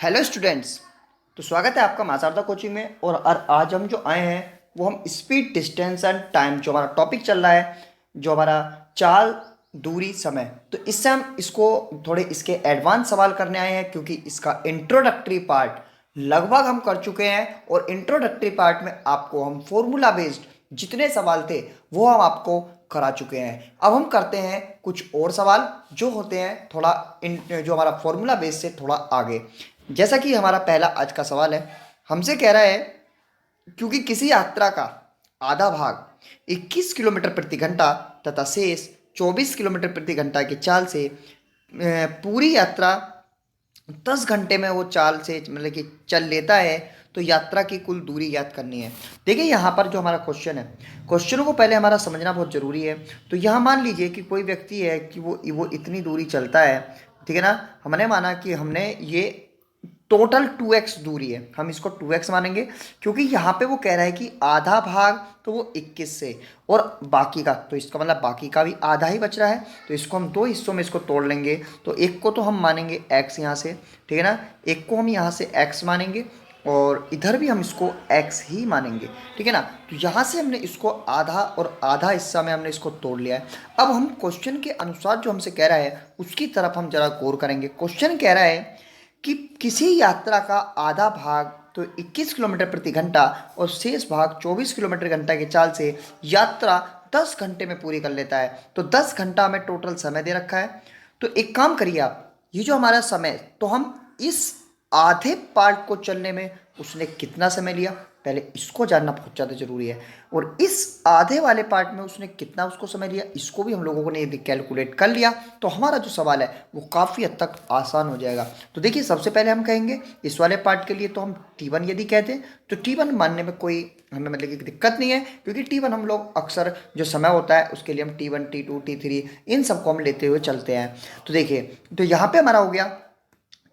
Hello students. तो स्वागत है आपका मासारदा कोचिंग में। और आज हम जो आए हैं वो हम स्पीड डिस्टेंस एंड टाइम जो हमारा टॉपिक चल रहा है, जो हमारा चाल दूरी समय, तो इससे हम इसको थोड़े इसके एडवांस सवाल करने आए हैं, क्योंकि इसका इंट्रोडक्टरी पार्ट लगभग हम कर चुके हैं। और इंट्रोडक्टरी पार्ट में आपको हम फॉर्मूला बेस्ड जितने सवाल थे वो हम आपको करा चुके हैं। अब हम करते हैं कुछ और सवाल जो होते हैं थोड़ा जो हमारा फॉर्मूला बेस से थोड़ा आगे। जैसा कि हमारा पहला आज का सवाल है, हमसे कह रहा है क्योंकि किसी यात्रा का आधा भाग 21 किलोमीटर प्रति घंटा तथा शेष 24 किलोमीटर प्रति घंटा की चाल से पूरी यात्रा 10 घंटे में वो चाल से मतलब कि चल लेता है, तो यात्रा की कुल दूरी ज्ञात करनी है। देखिए यहाँ पर जो हमारा क्वेश्चन है, क्वेश्चनों को पहले हमारा समझना बहुत जरूरी है। तो यहाँ मान लीजिए कि कोई व्यक्ति है कि वो इतनी दूरी चलता है, ठीक है ना। हमने माना कि हमने ये टोटल 2x दूरी है, हम इसको 2x मानेंगे, क्योंकि यहाँ पे वो कह रहा है कि आधा भाग तो वो 21 से और बाकी का, तो इसका मतलब बाकी का भी आधा ही बच रहा है। तो इसको हम दो हिस्सों में इसको तोड़ लेंगे। तो एक को तो हम मानेंगे x यहाँ से, ठीक है ना, एक को हम यहाँ से x मानेंगे और इधर भी हम इसको x ही मानेंगे, ठीक है ना। तो यहाँ से हमने इसको आधा और आधा हिस्सा में हमने इसको तोड़ लिया है। अब हम क्वेश्चन के अनुसार जो हमसे कह रहा है उसकी तरफ हम जरा गौर करेंगे। क्वेश्चन कह रहा है कि किसी यात्रा का आधा भाग तो 21 किलोमीटर प्रति घंटा और शेष भाग 24 किलोमीटर घंटा की चाल से यात्रा 10 घंटे में पूरी कर लेता है। तो 10 घंटा हमें टोटल समय दे रखा है। तो एक काम करिए आप, ये जो हमारा समय, तो हम इस आधे पार्ट को चलने में उसने कितना समय लिया, पहले इसको जानना बहुत ज़्यादा जरूरी है। और इस आधे वाले पार्ट में उसने कितना उसको समय लिया, इसको भी हम लोगों ने यदि कैलकुलेट कर लिया तो हमारा जो सवाल है वो काफ़ी हद तक आसान हो जाएगा। तो देखिए सबसे पहले हम कहेंगे इस वाले पार्ट के लिए, तो हम T1 यदि कहते हैं तो T1 मानने में कोई हमें मतलब कि दिक्कत नहीं है, क्योंकि T1 हम लोग अक्सर जो समय होता है उसके लिए हम T1 T2 T3 इन सबको हम लेते हुए चलते हैं। तो देखिए, तो यहाँ पे हमारा हो गया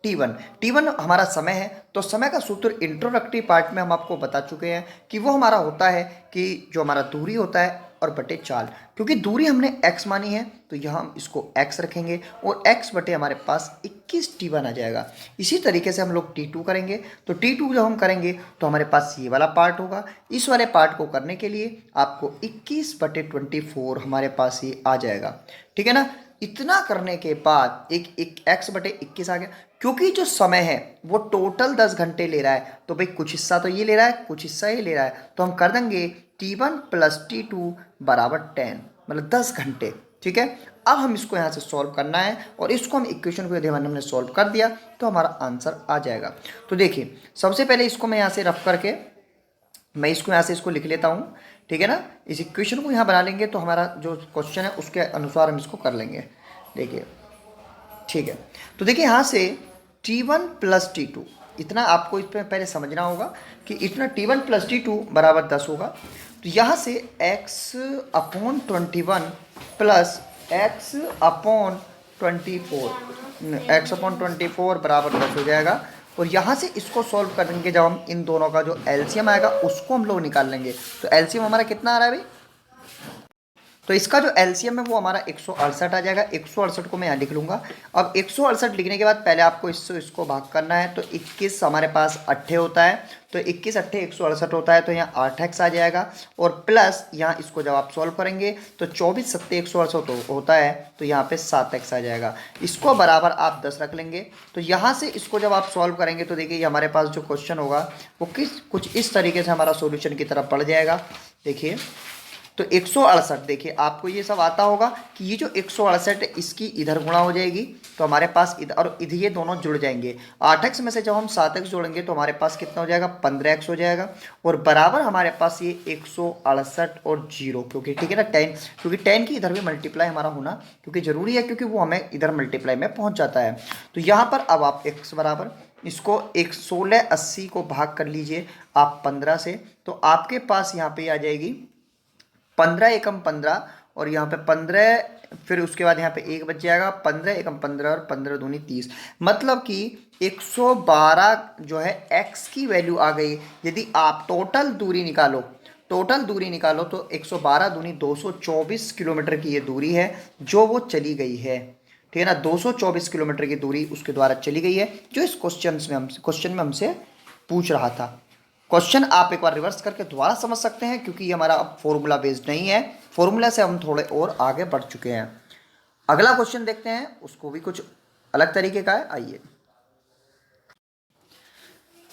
T1 हमारा समय है। तो समय का सूत्र इंट्रोडक्टरी पार्ट में हम आपको बता चुके हैं कि वो हमारा होता है कि जो हमारा दूरी होता है और बटे चाल। क्योंकि दूरी हमने x मानी है तो यहाँ हम इसको x रखेंगे और x बटे हमारे पास 21 T1 आ जाएगा। इसी तरीके से हम लोग T2 करेंगे। तो T2 जब हम करेंगे तो हमारे पास ये वाला पार्ट होगा। इस वाले पार्ट को करने के लिए आपको 21 बटे 24 हमारे पास ये आ जाएगा, ठीक है ना। इतना करने के बाद एक x बटे 21 आ गया। क्योंकि जो समय है वो टोटल 10 घंटे ले रहा है, तो भाई कुछ हिस्सा तो ये ले रहा है, कुछ हिस्सा ये ले रहा है, तो हम कर देंगे T1 प्लस T2 बराबर 10, मतलब 10 घंटे, ठीक है। अब हम इसको यहाँ से सॉल्व करना है और इसको हम इक्वेशन को यदि हमने सॉल्व कर दिया तो हमारा आंसर आ जाएगा। तो देखिए सबसे पहले इसको मैं यहाँ से रफ करके मैं इसको यहाँ से इसको लिख लेता हूँ, ठीक है ना। इस इक्वेशन को यहाँ बना लेंगे तो हमारा जो क्वेश्चन है उसके अनुसार हम इसको कर लेंगे। देखिए ठीक है, तो देखिए यहाँ से T1 प्लस T2, इतना आपको इस पर पहले समझना होगा कि इतना T1 प्लस T2 बराबर 10 होगा। तो यहाँ से x upon 21 plus x upon 24, x upon 24 बराबर 10 हो जाएगा। और यहाँ से इसको सॉल्व करेंगे जब हम इन दोनों का जो एलसीएम आएगा उसको हम लोग निकाल लेंगे। तो एलसीएम हमारा कितना आ रहा है भाई, तो इसका जो एलसीएम है वो हमारा 168 आ जाएगा। 168 को मैं यहाँ लिख लूँगा। अब 168 लिखने के बाद पहले आपको इसको भाग करना है। तो 21 हमारे पास अट्ठे होता है, तो 21 अट्ठे 168 होता है, तो यहाँ 8x आ जाएगा। और प्लस यहाँ इसको जब आप सॉल्व करेंगे तो 24 सत्ते 168 होता है, तो यहाँ पे 7x आ जाएगा। इसको बराबर आप 10 रख लेंगे। तो यहाँ से इसको जब आप सॉल्व करेंगे तो देखिए हमारे पास जो क्वेश्चन होगा वो कुछ इस तरीके से हमारा सोल्यूशन की तरफ बढ़ जाएगा। देखिए तो 168, देखिए आपको ये सब आता होगा कि ये जो 168 इसकी इधर गुणा हो जाएगी तो हमारे पास इधर और इधर ये दोनों जुड़ जाएंगे। 8x में से जब हम 7x जोड़ेंगे तो हमारे पास कितना हो जाएगा, 15x हो जाएगा। और बराबर हमारे पास ये 168 और 0, क्योंकि ठीक है ना 10, क्योंकि 10 की इधर भी मल्टीप्लाई हमारा होना क्योंकि ज़रूरी है, क्योंकि वो हमें इधर मल्टीप्लाई में पहुँच जाता है। तो यहाँ पर अब आप x बराबर इसको 1680 को भाग कर लीजिए आप 15 से, तो आपके पास यहाँ पे आ जाएगी 15 एकम 15 और यहाँ पे 15, फिर उसके बाद यहाँ पे एक बच जाएगा, 15 एकम 15 और 15 दूनी 30, मतलब कि 112 जो है x की वैल्यू आ गई। यदि आप टोटल दूरी निकालो तो 112 दूनी 224 किलोमीटर की ये दूरी है जो वो चली गई है, ठीक है ना। 224 किलोमीटर की दूरी उसके द्वारा चली गई है, जो इस क्वेश्चन में हमसे पूछ रहा था। क्वेश्चन आप एक बार रिवर्स करके दोबारा समझ सकते हैं, क्योंकि ये हमारा अब फॉर्मूला बेस्ड नहीं है, फॉर्मूला से हम थोड़े और आगे बढ़ चुके हैं। अगला क्वेश्चन देखते हैं, उसको भी कुछ अलग तरीके का है। आइए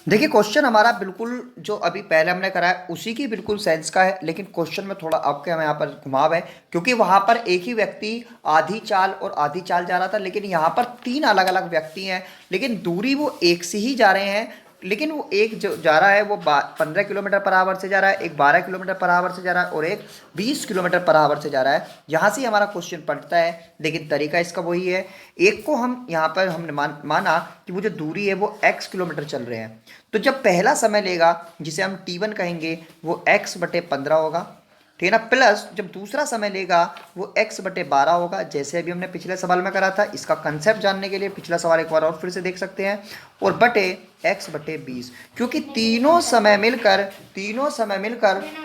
देखिए, क्वेश्चन हमारा बिल्कुल जो अभी पहले हमने करा है उसी की बिल्कुल सेंस का है, लेकिन क्वेश्चन में थोड़ा आपके हमें यहाँ पर घुमाव है, क्योंकि वहां पर एक ही व्यक्ति आधी चाल और आधी चाल जा रहा था, लेकिन यहाँ पर तीन अलग अलग व्यक्ति हैं, लेकिन दूरी वो एक से ही जा रहे हैं। लेकिन वो एक जो जा रहा है वो 15 किलोमीटर पर आवर से जा रहा है, एक 12 किलोमीटर पर आवर से जा रहा है, और एक 20 किलोमीटर पर आवर से जा रहा है। यहाँ से हमारा क्वेश्चन पलटता है, लेकिन तरीका इसका वही है। एक को हम यहाँ पर हमने माना कि वो जो दूरी है वो x किलोमीटर चल रहे हैं, तो जब पहला समय लेगा जिसे हम t1 कहेंगे वो x/15 होगा, ठीक है ना। प्लस जब दूसरा समय लेगा वो x/12 होगा, जैसे अभी हमने पिछले सवाल में करा था। इसका कंसेप्ट जानने के लिए पिछला सवाल एक बार और फिर से देख सकते हैं। और बटे x/20, क्योंकि तीनों समय मिलकर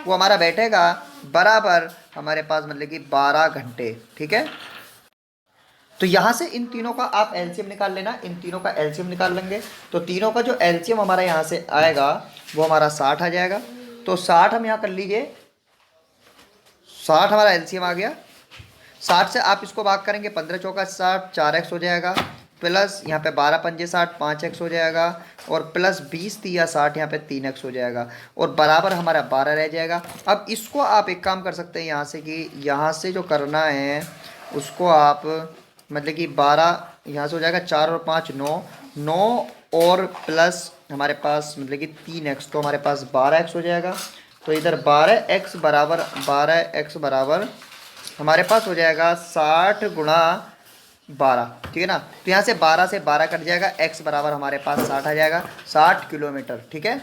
वो हमारा बैठेगा बराबर हमारे पास, मतलब कि 12 घंटे, ठीक है। तो यहाँ से इन तीनों का आप एलसीएम निकाल लेना, इन तीनों का एलसीएम निकाल लेंगे तो तीनों का जो एलसीएम हमारा यहाँ से आएगा वो हमारा 60 आ जाएगा। तो 60 हम यहाँ कर लीजिए, 60 हमारा एलसीएम आ गया। 60 से आप इसको भाग करेंगे, 15 चौका 60, 4x हो जाएगा, प्लस यहाँ पे 12 पंजे 60, 5x हो जाएगा, और प्लस 20 तिया 60, यहाँ पे 3x हो जाएगा, और बराबर हमारा 12 रह जाएगा। अब इसको आप एक काम कर सकते हैं यहाँ से, कि यहाँ से जो करना है उसको आप, मतलब कि 12 यहाँ से हो जाएगा, 4 और 5 9 और प्लस हमारे पास मतलब कि 3x, तो हमारे पास 12x हो जाएगा। तो इधर 12x बराबर हमारे पास हो जाएगा 60 गुणा 12, ठीक है ना। तो यहाँ से 12 कट जाएगा, x बराबर हमारे पास 60 आ जाएगा, 60 किलोमीटर, ठीक है।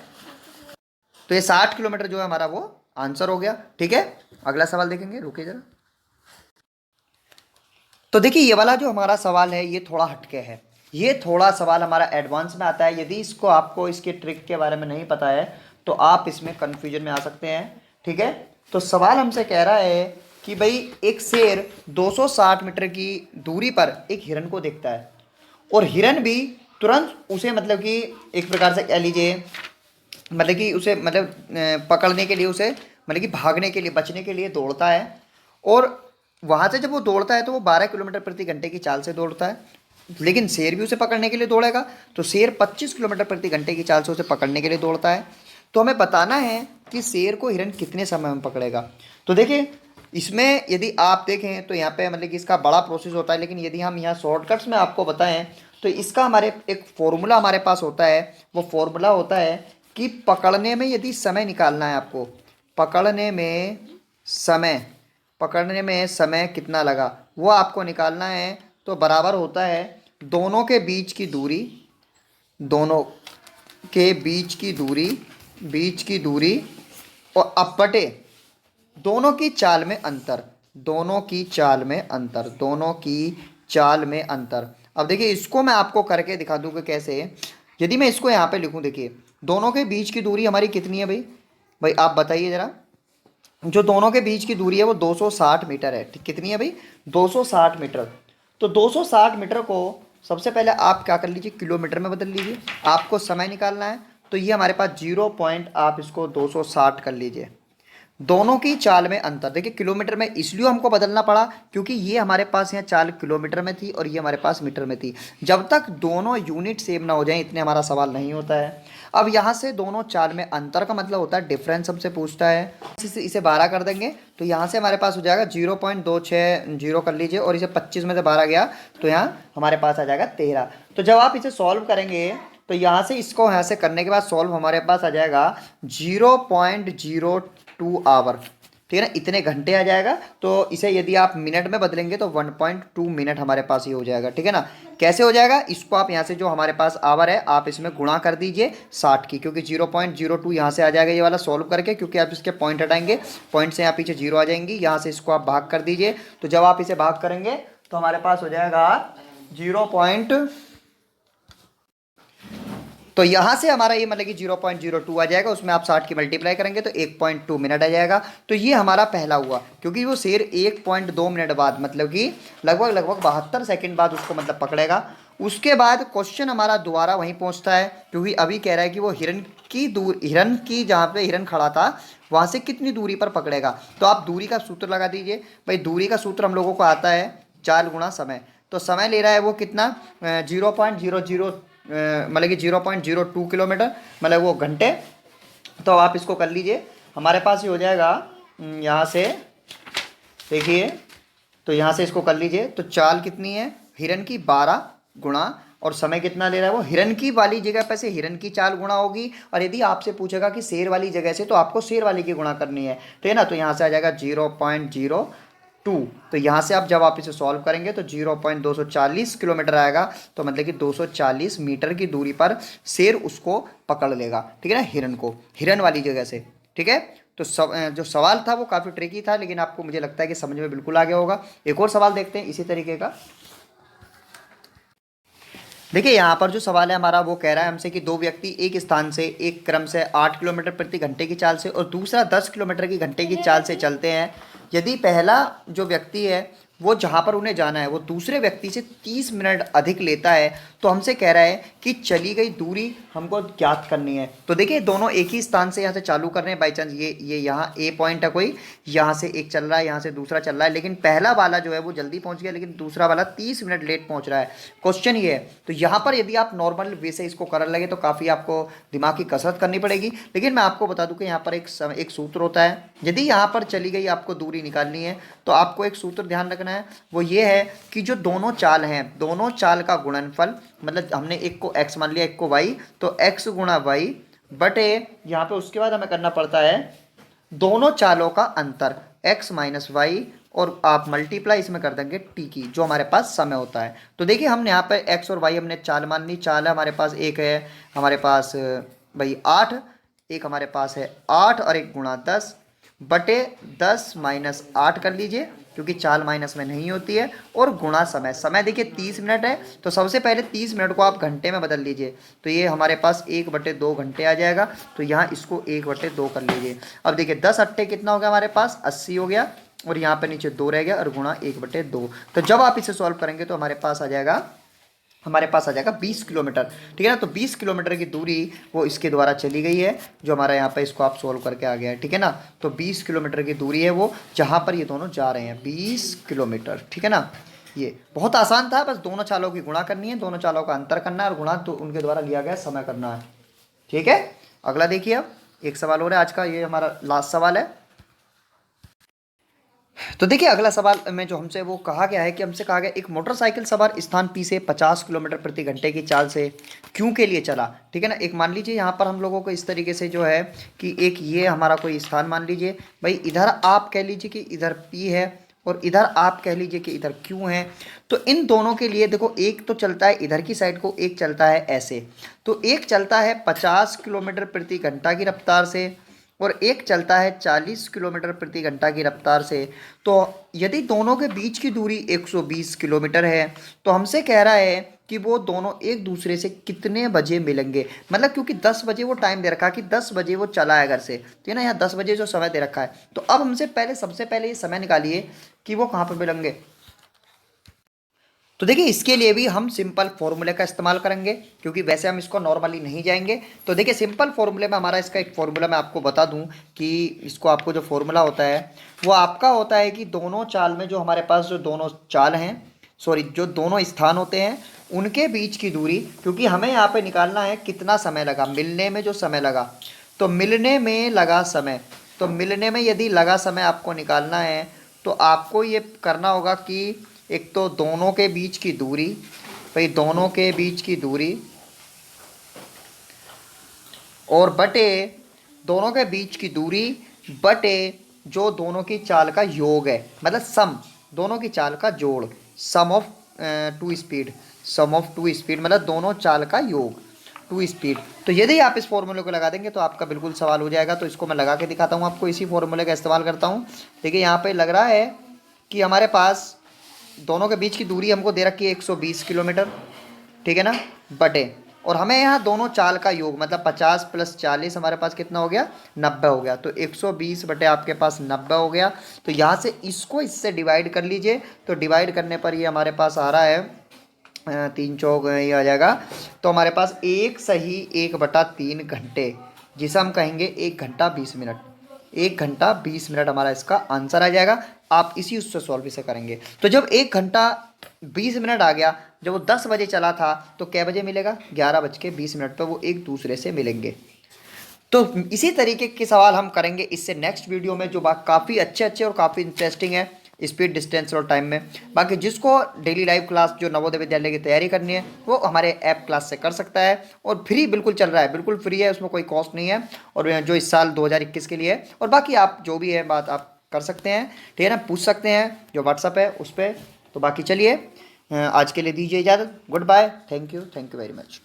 तो ये 60 किलोमीटर जो है हमारा वो आंसर हो गया, ठीक है। अगला सवाल देखेंगे, रुकिए जरा। तो देखिए, ये वाला जो हमारा सवाल है ये थोड़ा हटके है, ये थोड़ा सवाल हमारा एडवांस में आता है। यदि इसको आपको इसके ट्रिक के बारे में नहीं पता है तो आप इसमें कन्फ्यूजन में आ सकते हैं, ठीक है। तो सवाल हमसे कह रहा है कि भाई एक शेर 260 मीटर की दूरी पर एक हिरन को देखता है, और हिरन भी तुरंत उसे मतलब कि एक प्रकार से कह लीजिए, मतलब कि उसे पकड़ने के लिए, उसे मतलब कि भागने के लिए, बचने के लिए दौड़ता है। और वहाँ से जब वो दौड़ता है तो वो 12 किलोमीटर प्रति घंटे की चाल से दौड़ता है, लेकिन शेर भी उसे पकड़ने के लिए दौड़ेगा, तो शेर 25 किलोमीटर प्रति घंटे की चाल से उसे पकड़ने के लिए दौड़ता है। तो हमें बताना है कि शेर को हिरन कितने समय में पकड़ेगा। तो देखिए, इसमें यदि आप देखें तो यहाँ पे मतलब कि इसका बड़ा प्रोसेस होता है, लेकिन यदि हम यहाँ शॉर्टकट्स में आपको बताएं तो इसका हमारे एक फॉर्मूला हमारे पास होता है। वो फॉर्मूला होता है कि पकड़ने में यदि समय निकालना है आपको, पकड़ने में समय कितना लगा वो आपको निकालना है, तो बराबर होता है दोनों के बीच की दूरी और अपटे दोनों की चाल में अंतर। अब देखिए, इसको मैं आपको करके दिखा दूँ कि कैसे। यदि मैं इसको यहाँ पे लिखूँ, देखिए दोनों के बीच की दूरी हमारी कितनी है भाई आप बताइए ज़रा। जो दोनों के बीच की दूरी है वो 260 मीटर है, ठीक। कितनी है भाई? 260 मीटर। तो 260 मीटर को सबसे पहले आप क्या कर लीजिए, किलोमीटर में बदल लीजिए। आपको समय निकालना है, तो ये हमारे पास 0 पॉइंट, आप इसको 260 कर लीजिए। दोनों की चाल में अंतर, देखिए किलोमीटर में इसलिए हमको बदलना पड़ा क्योंकि ये हमारे पास यहाँ चाल किलोमीटर में थी और ये हमारे पास मीटर में थी। जब तक दोनों यूनिट सेम ना हो जाए इतने हमारा सवाल नहीं होता है। अब यहाँ से दोनों चाल में अंतर का मतलब होता है डिफरेंस हमसे पूछता है। इसे 12 कर देंगे तो यहाँ से हमारे पास हो जाएगा 0.260 कर लीजिए, और इसे 25 में से 12 गया तो यहाँ हमारे पास आ जाएगा 13। तो जब आप इसे सॉल्व करेंगे तो यहाँ से इसको यहाँ से करने के बाद सॉल्व हमारे पास आ जाएगा 0.02 आवर, ठीक है ना, इतने घंटे आ जाएगा। तो इसे यदि आप मिनट में बदलेंगे तो 1.2 मिनट हमारे पास ही हो जाएगा, ठीक है ना। कैसे हो जाएगा, इसको आप यहाँ से जो हमारे पास आवर है आप इसमें गुणा कर दीजिए 60 की, क्योंकि 0.02 यहाँ से आ जाएगा ये वाला सॉल्व करके, क्योंकि आप इसके पॉइंट हटाएंगे, पॉइंट से यहाँ पीछे 0 आ जाएंगी। यहाँ से इसको आप भाग कर दीजिए, तो जब आप इसे भाग करेंगे तो हमारे पास हो जाएगा तो यहाँ से हमारा ये मतलब कि 0.02 आ जाएगा, उसमें आप 60 की मल्टीप्लाई करेंगे तो 1.2 मिनट आ जाएगा। तो ये हमारा पहला हुआ, क्योंकि वो शेर 1.2 मिनट बाद मतलब कि लगभग 72 सेकंड बाद उसको मतलब पकड़ेगा। उसके बाद क्वेश्चन हमारा दोबारा वहीं पहुँचता है, क्योंकि अभी कह रहा है कि वो हिरन की जहाँ पे हिरन खड़ा था वहाँ से कितनी दूरी पर पकड़ेगा। तो आप दूरी का सूत्र लगा दीजिए भाई। दूरी का सूत्र हम लोगों को आता है चाल गुणा समय। तो समय ले रहा है वो कितना, 0.00 मतलब कि 0.02 किलोमीटर, मतलब वो घंटे। तो आप इसको कर लीजिए, हमारे पास ये हो जाएगा यहाँ से देखिए। तो यहाँ से इसको कर लीजिए, तो चाल कितनी है हिरन की 12 गुणा, और समय कितना ले रहा है वो हिरन की वाली जगह पे से हिरन की चाल गुणा होगी। और यदि आपसे पूछेगा कि शेर वाली जगह से, तो आपको शेर वाली की गुणा करनी है, तो है ना। तो यहाँ से आ जाएगा 0.02। तो यहाँ से आप जब आप इसे सॉल्व करेंगे तो 0.240 किलोमीटर आएगा। तो मतलब कि 240 मीटर की दूरी पर शेर उसको पकड़ लेगा, ठीक है ना, हिरन को, हिरन वाली जगह से, ठीक है। तो जो सवाल था वो काफ़ी ट्रिकी था, लेकिन आपको मुझे लगता है कि समझ में बिल्कुल आ गया होगा। एक और सवाल देखते हैं इसी तरीके का। देखिए यहाँ पर जो सवाल है हमारा, वो कह रहा है हमसे कि दो व्यक्ति एक स्थान से एक क्रम से 8 किलोमीटर प्रति घंटे की चाल से और दूसरा 10 किलोमीटर की घंटे की चाल से चलते हैं। यदि पहला जो व्यक्ति है वो जहाँ पर उन्हें जाना है वो दूसरे व्यक्ति से 30 मिनट अधिक लेता है, तो हमसे कह रहा है कि चली गई दूरी हमको ज्ञात करनी है। तो देखिए दोनों एक ही स्थान से यहाँ से चालू कर रहे हैं, बाई चांस ये यहाँ ए पॉइंट है कोई, यहाँ से एक चल रहा है, यहाँ से दूसरा चल रहा है, लेकिन पहला वाला जो है वो जल्दी पहुँच गया, लेकिन दूसरा वाला 30 मिनट लेट पहुँच रहा है। क्वेश्चन ये है, तो यहाँ पर यदि आप नॉर्मल वे से इसको करने लगे तो काफ़ी आपको दिमाग की कसरत करनी पड़ेगी। लेकिन मैं आपको बता दूं कि यहाँ पर एक सूत्र होता है। यदि यहाँ पर चली गई आपको दूरी निकालनी है, तो आपको एक सूत्र ध्यान रखना है, वो ये है कि जो दोनों चाल हैं, दोनों चाल का गुणनफल, मतलब हमने एक को x मान लिया, एक को y, तो x गुणा y बटे यहाँ पे उसके बाद हमें करना पड़ता है दोनों चालों का अंतर x माइनस वाई, और आप मल्टीप्लाई इसमें कर देंगे t की, जो हमारे पास समय होता है। तो देखिए हमने यहाँ पर x और y हमने चाल मान ली। चाल है हमारे पास, एक है हमारे पास भाई 8, एक हमारे पास है 8 और एक गुणा 10 बटे 10 माइनस 8 कर लीजिए, क्योंकि चाल माइनस में नहीं होती है, और गुणा समय। समय देखिए 30 मिनट है, तो सबसे पहले 30 मिनट को आप घंटे में बदल लीजिए, तो ये हमारे पास 1/2 घंटे आ जाएगा। तो यहाँ इसको 1/2 कर लीजिए। अब देखिए 10 अट्ठे कितना हो गया हमारे पास, 80 हो गया, और यहाँ पे नीचे 2 रह गया, और गुणा 1/2। तो जब आप इसे सॉल्व करेंगे तो हमारे पास आ जाएगा 20 किलोमीटर, ठीक है ना। तो 20 किलोमीटर की दूरी वो इसके द्वारा चली गई है, जो हमारा यहाँ पे इसको आप सोल्व करके आ गया है, ठीक है ना। तो 20 किलोमीटर की दूरी है वो, जहाँ पर ये दोनों जा रहे हैं, 20 किलोमीटर, ठीक है ना। ये बहुत आसान था, बस दोनों चालों की गुणा करनी है, दोनों चालों का अंतर करना है, और गुणा तो उनके द्वारा लिया गया समय करना है, ठीक है। अगला देखिए, अब एक सवाल हो रहा है आज का, ये हमारा लास्ट सवाल है। तो देखिए अगला सवाल में जो हमसे वो कहा गया है कि हमसे कहा गया एक मोटरसाइकिल सवार स्थान पी से 50 किलोमीटर प्रति घंटे की चाल से क्यों के लिए चला, ठीक है ना। एक मान लीजिए यहाँ पर हम लोगों को इस तरीके से जो है कि एक ये हमारा कोई स्थान मान लीजिए भाई, इधर आप कह लीजिए कि इधर पी है, और इधर आप कह लीजिए कि इधर क्यों है। तो इन दोनों के लिए देखो, एक तो चलता है इधर की साइड को, एक चलता है ऐसे। तो एक चलता है 50 किलोमीटर प्रति घंटा की रफ्तार से, और एक चलता है 40 किलोमीटर प्रति घंटा की रफ्तार से। तो यदि दोनों के बीच की दूरी 120 किलोमीटर है, तो हमसे कह रहा है कि वो दोनों एक दूसरे से कितने बजे मिलेंगे। मतलब क्योंकि 10 बजे वो टाइम दे रखा है कि 10 बजे वो चला है घर से, तो है ना, यहाँ 10 बजे जो समय दे रखा है। तो अब हमसे सबसे पहले ये समय निकालिए कि वो कहाँ पर मिलेंगे। तो देखिए इसके लिए भी हम सिंपल फॉर्मूले का इस्तेमाल करेंगे, क्योंकि वैसे हम इसको नॉर्मली नहीं जाएंगे। तो देखिए सिंपल फॉर्मूले में हमारा इसका एक फॉर्मूला मैं आपको बता दूं कि इसको आपको जो फॉर्मूला होता है वो आपका होता है कि दोनों चाल में जो हमारे पास जो दोनों चाल हैं, सॉरी जो दोनों स्थान होते हैं उनके बीच की दूरी, क्योंकि हमें यहाँ पर निकालना है कितना समय लगा मिलने में, जो समय लगा, तो मिलने में लगा समय। तो मिलने में यदि लगा समय आपको निकालना है, तो आपको ये करना होगा कि एक तो दोनों के बीच की दूरी, भाई दोनों के बीच की दूरी, और बटे दोनों के बीच की दूरी बटे जो दोनों की चाल का योग है, मतलब सम, दोनों की चाल का जोड़, सम ऑफ टू स्पीड, मतलब दोनों चाल का योग, टू स्पीड। तो यदि आप इस फॉर्मूले को लगा देंगे तो आपका बिल्कुल सवाल हो जाएगा। तो इसको मैं लगा के दिखाता हूँ आपको, इसी फॉर्मूले का इस्तेमाल करता हूँ। देखिए यहाँ पे लग रहा है कि हमारे पास दोनों के बीच की दूरी हमको दे रखी है 120 किलोमीटर, ठीक है ना, बटे और हमें यहाँ दोनों चाल का योग मतलब 50 + 40 हमारे पास कितना हो गया, 90 हो गया। तो 120 बटे आपके पास 90 हो गया। तो यहाँ से इसको इससे डिवाइड कर लीजिए। तो डिवाइड करने पर ये हमारे पास आ रहा है 3 चौक ये आ जाएगा। तो हमारे पास 1 = 1/3 घंटे, जिसे हम कहेंगे 1 घंटा 20 मिनट। 1 घंटा 20 मिनट हमारा इसका आंसर आ जाएगा। आप इसी उससे सॉल्व इसे करेंगे। तो जब 1 घंटा 20 मिनट आ गया, जब वो 10 बजे चला था तो कै बजे मिलेगा, 11:20 पर वो एक दूसरे से मिलेंगे। तो इसी तरीके के सवाल हम करेंगे इससे नेक्स्ट वीडियो में, जो बात काफ़ी अच्छे अच्छे और काफ़ी इंटरेस्टिंग है स्पीड, डिस्टेंस और टाइम में। बाकी जिसको डेली लाइव क्लास जो नवोदय विद्यालय की तैयारी करनी है वो हमारे ऐप क्लास से कर सकता है। और फ्री बिल्कुल चल रहा है, बिल्कुल फ्री है, उसमें कोई कॉस्ट नहीं है। और जो इस साल 2021 के लिए है। और बाकी आप जो भी है बात आप कर सकते हैं, ठीक है ना, पूछ सकते हैं जो व्हाट्सअप है उस पर। तो बाकी चलिए आज के लिए दीजिए इजाज़त। Good bye, thank you very much.